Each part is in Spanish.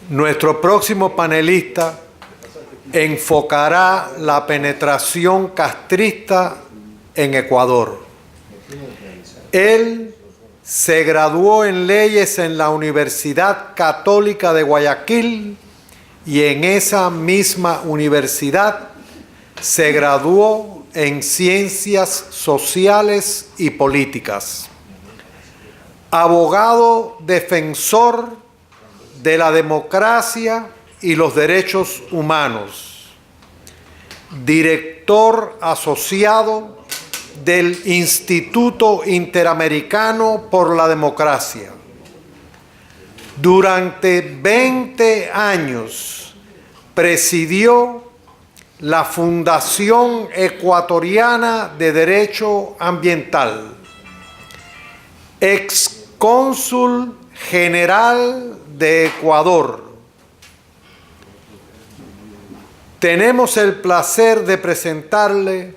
Nuestro próximo panelista enfocará la penetración castrista en Ecuador. Él se graduó en leyes en la Universidad Católica de Guayaquil y en esa misma universidad se graduó en Ciencias Sociales y Políticas. Abogado defensor de la democracia y los derechos humanos. Director asociado del Instituto Interamericano por la Democracia. Durante 20 años presidió la Fundación Ecuatoriana de Derecho Ambiental. Excónsul general de Ecuador. Tenemos el placer de presentarle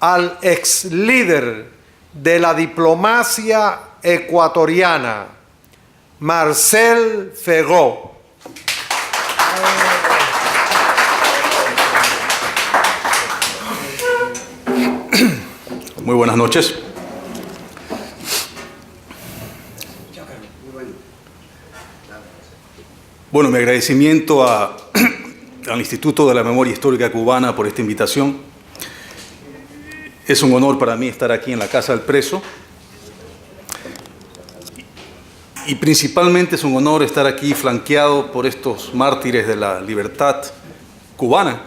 al ex líder de la diplomacia ecuatoriana, Marcel Ferró. Muy buenas noches. Bueno, mi agradecimiento al Instituto de la Memoria Histórica Cubana por esta invitación. Es un honor para mí estar aquí en la Casa del Preso. Y principalmente es un honor estar aquí flanqueado por estos mártires de la libertad cubana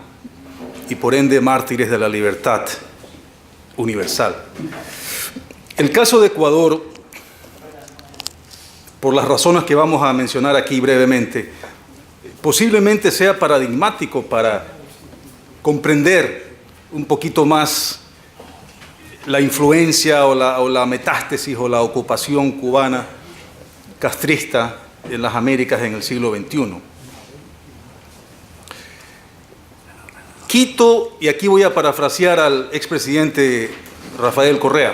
y por ende mártires de la libertad universal. El caso de Ecuador, por las razones que vamos a mencionar aquí brevemente, posiblemente sea paradigmático para comprender un poquito más la influencia o la metástasis o la ocupación cubana castrista en las Américas en el siglo XXI. Quito, y aquí voy a parafrasear al expresidente Rafael Correa,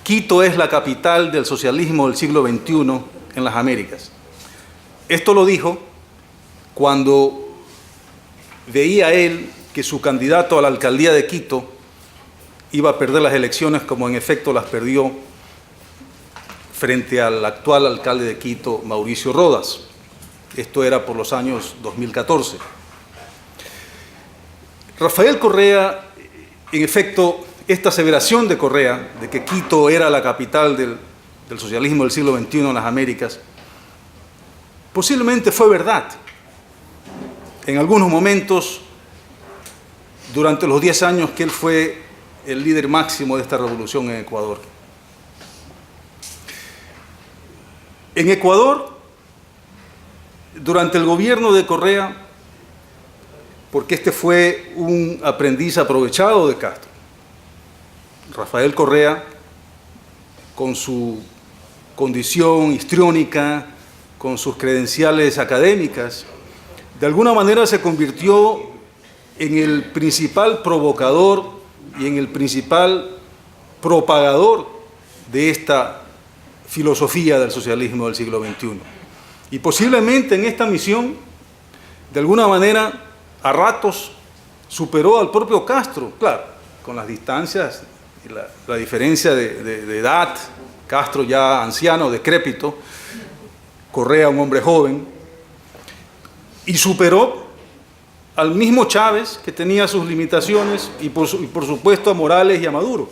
Quito es la capital del socialismo del siglo XXI en las Américas. Esto lo dijo cuando veía él que su candidato a la alcaldía de Quito iba a perder las elecciones, como en efecto las perdió frente al actual alcalde de Quito, Mauricio Rodas. Esto era por los años 2014. Rafael Correa, en efecto, esta aseveración de Correa, de que Quito era la capital del socialismo del siglo XXI en las Américas, posiblemente fue verdad. En algunos momentos, durante los 10 años que él fue el líder máximo de esta revolución en Ecuador. En Ecuador, durante el gobierno de Correa, porque este fue un aprendiz aprovechado de Castro, Rafael Correa, con su condición histriónica, con sus credenciales académicas, de alguna manera se convirtió en el principal provocador y en el principal propagador de esta filosofía del socialismo del siglo XXI. Y posiblemente en esta misión, de alguna manera, a ratos, superó al propio Castro, claro, con las distancias y la diferencia de edad, Castro ya anciano, decrépito, Correa un hombre joven, y superó al mismo Chávez, que tenía sus limitaciones, y por supuesto a Morales y a Maduro.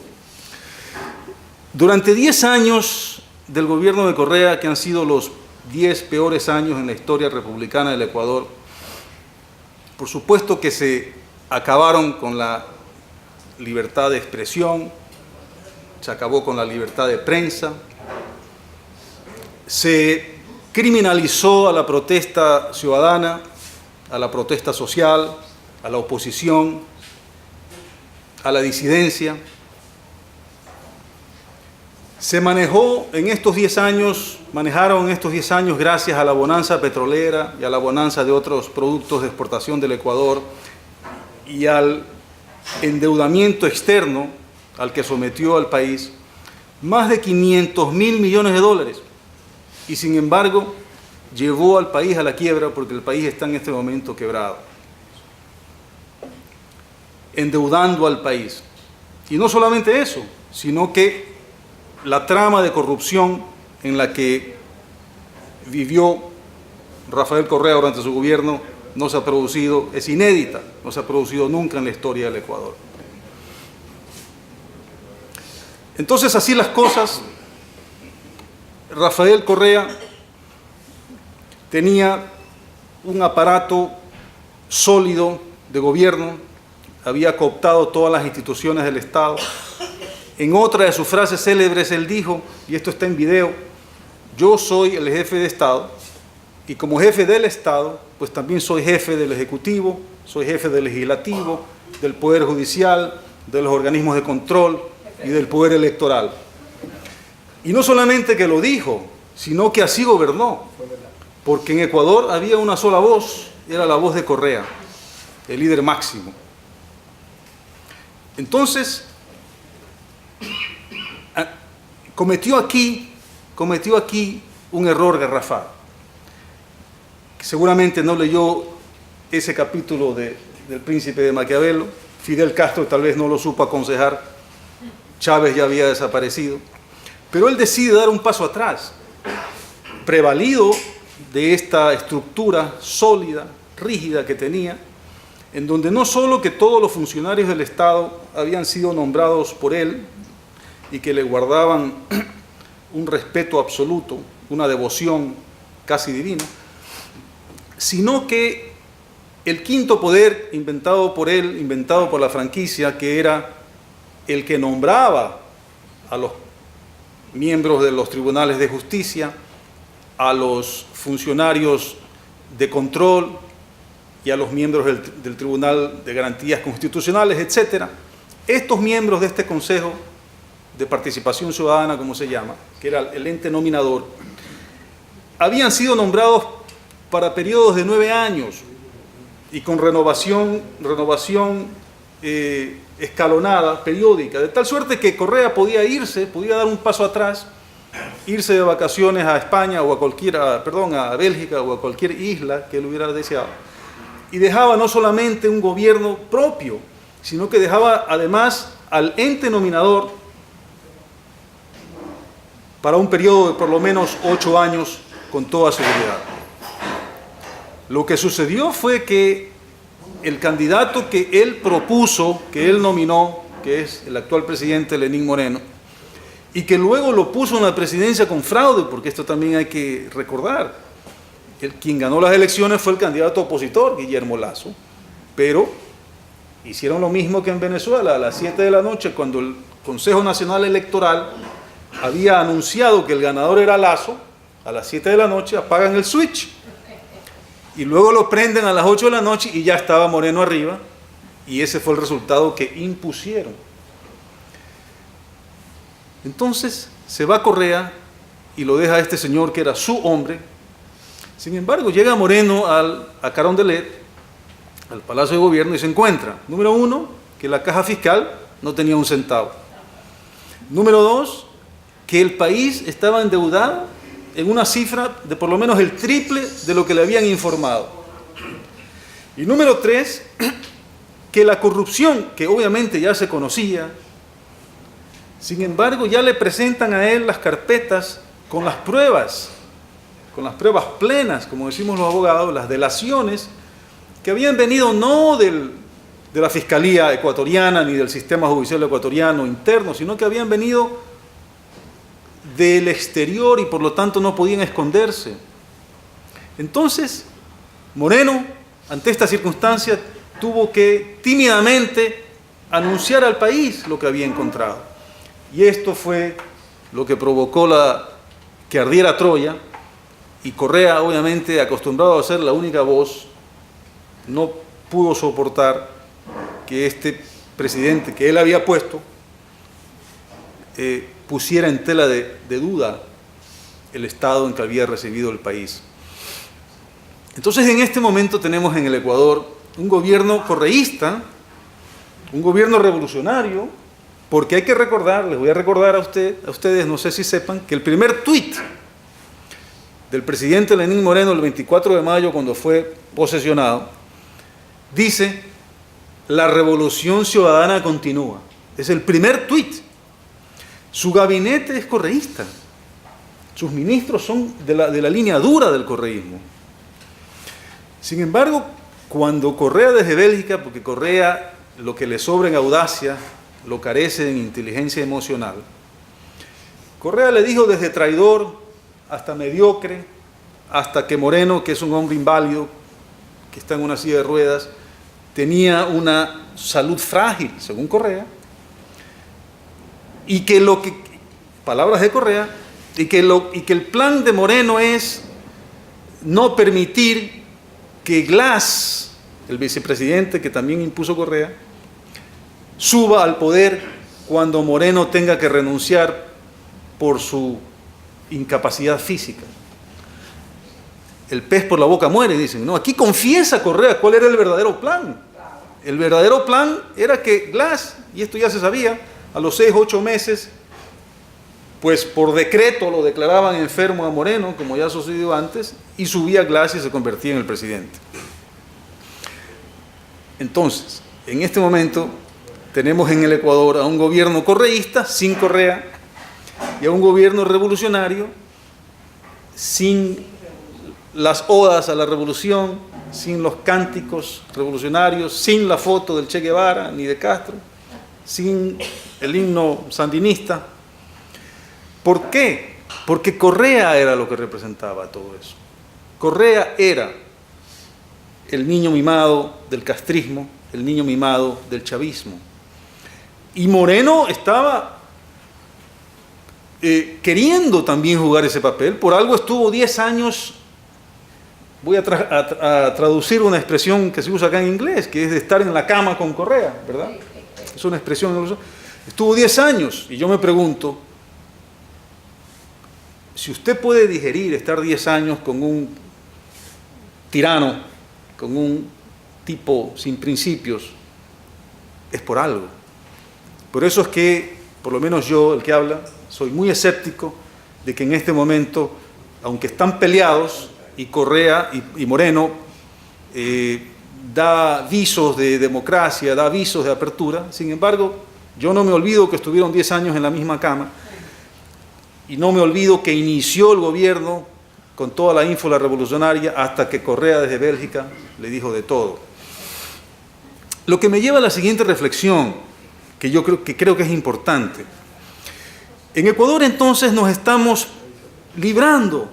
Durante 10 años del gobierno de Correa, que han sido los 10 peores años en la historia republicana del Ecuador, por supuesto que se acabaron con la libertad de expresión, se acabó con la libertad de prensa, se criminalizó a la protesta ciudadana, a la protesta social, a la oposición, a la disidencia. Se manejaron en estos 10 años, gracias a la bonanza petrolera y a la bonanza de otros productos de exportación del Ecuador y al endeudamiento externo al que sometió al país, más de 500.000 millones de dólares. Y sin embargo, llevó al país a la quiebra, porque el país está en este momento quebrado, endeudando al país. Y no solamente eso, sino que la trama de corrupción en la que vivió Rafael Correa durante su gobierno no se ha producido, es inédita, no se ha producido nunca en la historia del Ecuador. Entonces, así las cosas, Rafael Correa tenía un aparato sólido de gobierno, había cooptado todas las instituciones del Estado. En otra de sus frases célebres, él dijo, y esto está en video: yo soy el jefe de Estado, y como jefe del Estado, pues también soy jefe del Ejecutivo, soy jefe del Legislativo, del Poder Judicial, de los organismos de control y del Poder Electoral. Y no solamente que lo dijo, sino que así gobernó, porque en Ecuador había una sola voz, era la voz de Correa, el líder máximo. Entonces, cometió aquí un error garrafal. Seguramente no leyó ese capítulo del Príncipe de Maquiavelo. Fidel Castro tal vez no lo supo aconsejar. Chávez ya había desaparecido. Pero él decide dar un paso atrás, prevalido de esta estructura sólida, rígida que tenía, en donde no solo que todos los funcionarios del Estado habían sido nombrados por él y que le guardaban un respeto absoluto, una devoción casi divina, sino que el quinto poder inventado por él, inventado por la franquicia, que era el que nombraba a los miembros de los tribunales de justicia, a los funcionarios de control y a los miembros del Tribunal de Garantías Constitucionales, etc. Estos miembros de este Consejo de Participación Ciudadana, como se llama, que era el ente nominador, habían sido nombrados para periodos de 9 años y con renovación escalonada, periódica, de tal suerte que Correa podía dar un paso atrás, irse de vacaciones a España o a Bélgica o a cualquier isla que él hubiera deseado. Y dejaba no solamente un gobierno propio, sino que dejaba además al ente nominador para un periodo de por lo menos 8 años con toda seguridad. Lo que sucedió fue que el candidato que él propuso, que él nominó, que es el actual presidente Lenín Moreno, y que luego lo puso en la presidencia con fraude, porque esto también hay que recordar, quien ganó las elecciones fue el candidato opositor, Guillermo Lasso, pero hicieron lo mismo que en Venezuela, a las 7 de la noche, cuando el Consejo Nacional Electoral había anunciado que el ganador era Lasso, a las 7 de la noche apagan el switch, y luego lo prenden a las 8 de la noche y ya estaba Moreno arriba, y ese fue el resultado que impusieron. Entonces se va Correa y lo deja a este señor que era su hombre. Sin embargo, llega Moreno a Carondelet, al Palacio de Gobierno, y se encuentra, número 1, que la caja fiscal no tenía un centavo. Número 2, que el país estaba endeudado en una cifra de por lo menos el triple de lo que le habían informado. Y número 3, que la corrupción, que obviamente ya se conocía, sin embargo ya le presentan a él las carpetas con las pruebas plenas, como decimos los abogados, las delaciones, que habían venido no de la Fiscalía ecuatoriana ni del sistema judicial ecuatoriano interno, sino que habían venido del exterior y por lo tanto no podían esconderse. Entonces, Moreno, ante esta circunstancia, tuvo que tímidamente anunciar al país lo que había encontrado. Y esto fue lo que provocó que ardiera Troya, y Correa, obviamente, acostumbrado a ser la única voz, no pudo soportar que este presidente que él había puesto pusiera en tela de duda el estado en que había recibido el país. Entonces, en este momento tenemos en el Ecuador un gobierno correísta, un gobierno revolucionario, porque hay que recordar, les voy a recordar a ustedes, no sé si sepan, que el primer tuit del presidente Lenín Moreno el 24 de mayo, cuando fue posesionado, dice: la revolución ciudadana continúa. Es el primer tuit. Su gabinete es correísta. Sus ministros son de la línea dura del correísmo. Sin embargo, cuando Correa desde Bélgica, porque Correa lo que le sobra en audacia, lo carece en inteligencia emocional, Correa le dijo desde traidor hasta mediocre, hasta que Moreno, que es un hombre inválido, que está en una silla de ruedas, tenía una salud frágil, según Correa, y que palabras de Correa, y que el plan de Moreno es no permitir que Glass, el vicepresidente que también impuso Correa, suba al poder cuando Moreno tenga que renunciar por su incapacidad física. El pez por la boca muere, dicen. No, aquí confiesa Correa cuál era el verdadero plan. El verdadero plan era que Glass, y esto ya se sabía, a los 6 u 8 meses, pues por decreto lo declaraban enfermo a Moreno, como ya sucedió antes, y subía Glass y se convertía en el presidente. Entonces, en este momento tenemos en el Ecuador a un gobierno correísta sin Correa y a un gobierno revolucionario sin las odas a la revolución, sin los cánticos revolucionarios, sin la foto del Che Guevara ni de Castro, sin el himno sandinista. ¿Por qué? Porque Correa era lo que representaba todo eso. Correa era el niño mimado del castrismo, el niño mimado del chavismo. Y Moreno estaba queriendo también jugar ese papel. Por algo estuvo 10 años, voy a traducir una expresión que se usa acá en inglés, que es de estar en la cama con Correa, ¿verdad? Es una expresión. Estuvo 10 años, y yo me pregunto, si usted puede digerir estar 10 años con un tirano, con un tipo sin principios, es por algo. Por eso es que, por lo menos yo, el que habla, soy muy escéptico de que en este momento, aunque están peleados, y Correa y Moreno da visos de democracia, da visos de apertura, sin embargo, yo no me olvido que estuvieron 10 años en la misma cama, y no me olvido que inició el gobierno con toda la ínfula revolucionaria hasta que Correa desde Bélgica le dijo de todo. Lo que me lleva a la siguiente reflexión, que yo creo que es importante. En Ecuador entonces nos estamos librando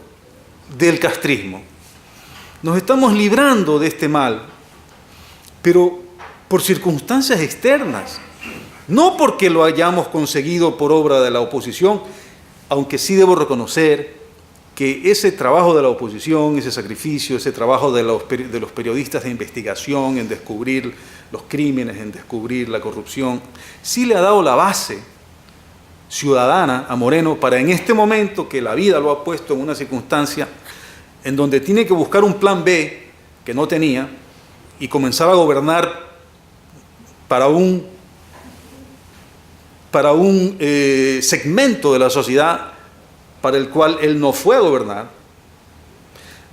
del castrismo, nos estamos librando de este mal, pero por circunstancias externas, no porque lo hayamos conseguido por obra de la oposición, aunque sí debo reconocer que ese trabajo de la oposición, ese sacrificio, ese trabajo de los periodistas de investigación en descubrir los crímenes, en descubrir la corrupción, sí le ha dado la base ciudadana a Moreno para en este momento que la vida lo ha puesto en una circunstancia en donde tiene que buscar un plan B que no tenía y comenzar a gobernar para un segmento de la sociedad para el cual él no fue a gobernar.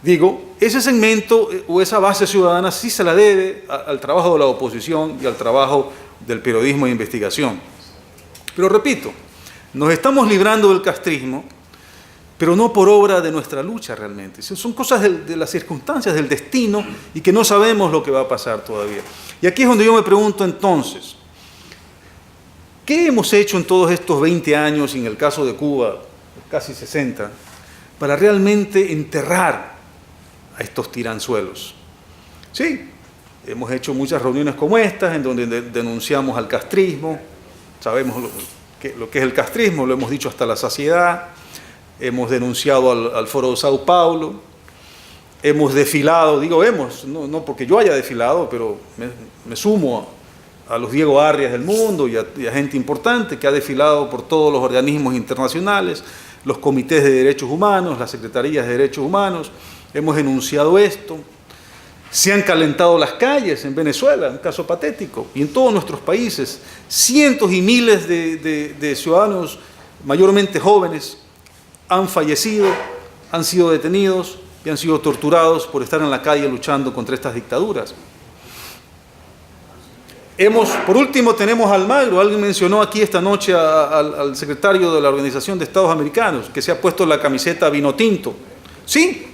Digo, ese segmento o esa base ciudadana sí se la debe al trabajo de la oposición y al trabajo del periodismo de investigación. Pero repito, nos estamos librando del castrismo, pero no por obra de nuestra lucha realmente. Son cosas de las circunstancias, del destino, y que no sabemos lo que va a pasar todavía. Y aquí es donde yo me pregunto entonces, ¿qué hemos hecho en todos estos 20 años, y en el caso de Cuba, casi 60, para realmente enterrar a estos tiranzuelos? Sí, hemos hecho muchas reuniones como estas, en donde denunciamos al castrismo, sabemos lo que es el castrismo, lo hemos dicho hasta la saciedad, hemos denunciado al Foro de Sao Paulo, hemos desfilado, digo hemos, no porque yo haya desfilado, pero me sumo a los Diego Arias del mundo y a gente importante que ha desfilado por todos los organismos internacionales, los comités de derechos humanos, las secretarías de derechos humanos, hemos denunciado esto. Se han calentado las calles en Venezuela, un caso patético, y en todos nuestros países, cientos y miles de ciudadanos, mayormente jóvenes, han fallecido han sido detenidos y han sido torturados por estar en la calle luchando contra estas dictaduras. Por último, tenemos a Almagro. Alguien mencionó aquí esta noche al secretario de la Organización de Estados Americanos, que se ha puesto la camiseta vino tinto. Sí,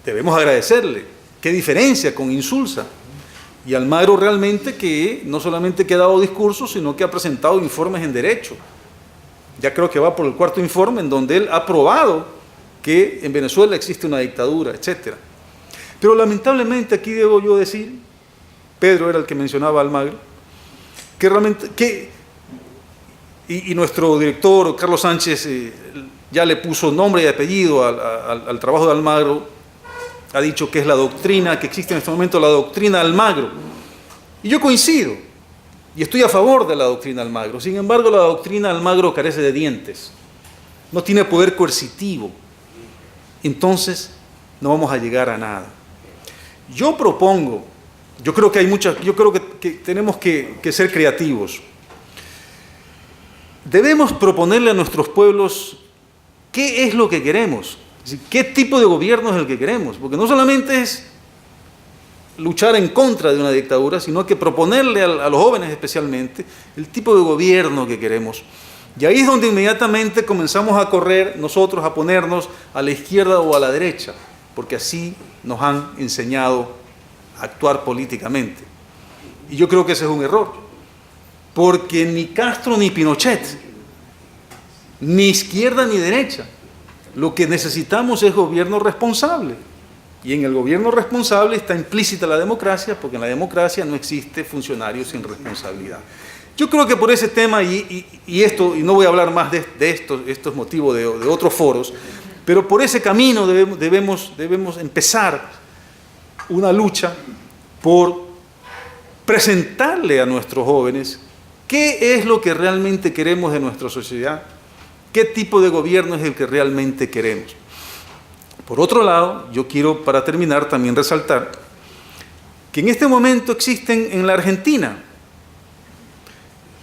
debemos agradecerle. Qué diferencia con Insulza. Y Almagro realmente que no solamente que ha dado discursos, sino que ha presentado informes en derecho. Ya creo que va por el 4º informe en donde él ha probado que en Venezuela existe una dictadura, etc. Pero lamentablemente aquí debo yo decir, Pedro era el que mencionaba a Almagro, que realmente, y nuestro director Carlos Sánchez ya le puso nombre y apellido al trabajo de Almagro, ha dicho que es la doctrina, que existe en este momento la doctrina Almagro. Y yo coincido, y estoy a favor de la doctrina Almagro. Sin embargo, la doctrina Almagro carece de dientes, no tiene poder coercitivo. Entonces, no vamos a llegar a nada. Yo propongo, yo creo que tenemos que ser creativos. Debemos proponerle a nuestros pueblos qué es lo que queremos, es decir, qué tipo de gobierno es el que queremos, porque no solamente es luchar en contra de una dictadura, sino que proponerle a los jóvenes especialmente el tipo de gobierno que queremos. Y ahí es donde inmediatamente comenzamos a correr nosotros a ponernos a la izquierda o a la derecha, porque así nos han enseñado a actuar políticamente. Y yo creo que ese es un error, porque ni Castro ni Pinochet, ni izquierda ni derecha, lo que necesitamos es gobierno responsable. Y en el gobierno responsable está implícita la democracia, porque en la democracia no existe funcionarios sin responsabilidad. Yo creo que por ese tema, y no voy a hablar más de esto es motivo de otros foros, pero por ese camino debemos empezar una lucha por presentarle a nuestros jóvenes qué es lo que realmente queremos de nuestra sociedad, qué tipo de gobierno es el que realmente queremos. Por otro lado, yo quiero, para terminar, también resaltar que en este momento existen en la Argentina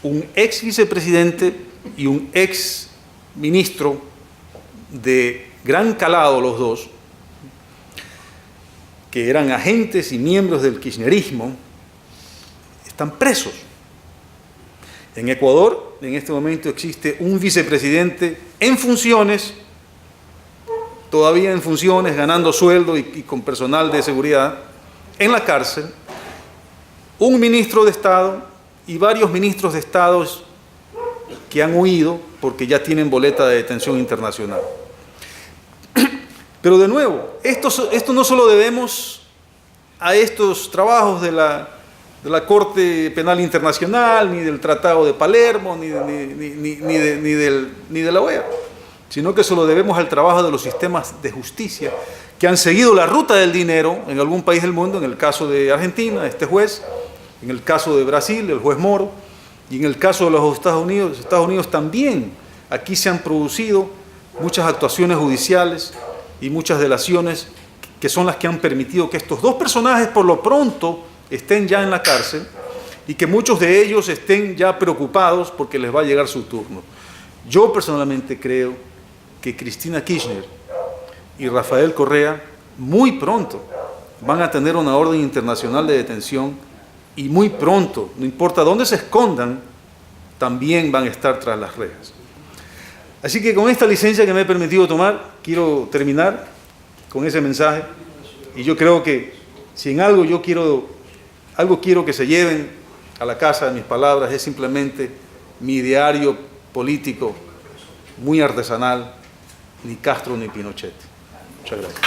un ex vicepresidente y un ex ministro de gran calado, los dos, que eran agentes y miembros del kirchnerismo, están presos. En Ecuador, en este momento existe un vicepresidente en funciones, todavía en funciones, ganando sueldo y con personal de seguridad, en la cárcel, un ministro de Estado y varios ministros de Estado que han huido porque ya tienen boleta de detención internacional. Pero de nuevo, esto no solo debemos a estos trabajos de la Corte Penal Internacional, ni del Tratado de Palermo, ni de la OEA, sino que se lo debemos al trabajo de los sistemas de justicia que han seguido la ruta del dinero en algún país del mundo, en el caso de Argentina, este juez, en el caso de Brasil, el juez Moro, y en el caso de los Estados Unidos también. Aquí se han producido muchas actuaciones judiciales y muchas delaciones que son las que han permitido que estos dos personajes por lo pronto estén ya en la cárcel y que muchos de ellos estén ya preocupados porque les va a llegar su turno. Yo personalmente creo que Cristina Kirchner y Rafael Correa muy pronto van a tener una orden internacional de detención y muy pronto, no importa dónde se escondan, también van a estar tras las rejas. Así que con esta licencia que me he permitido tomar, quiero terminar con ese mensaje. Y yo creo que si en algo quiero que se lleven a la casa de mis palabras, es simplemente mi ideario político muy artesanal, ni Castro ni Pinochet. Muchas gracias.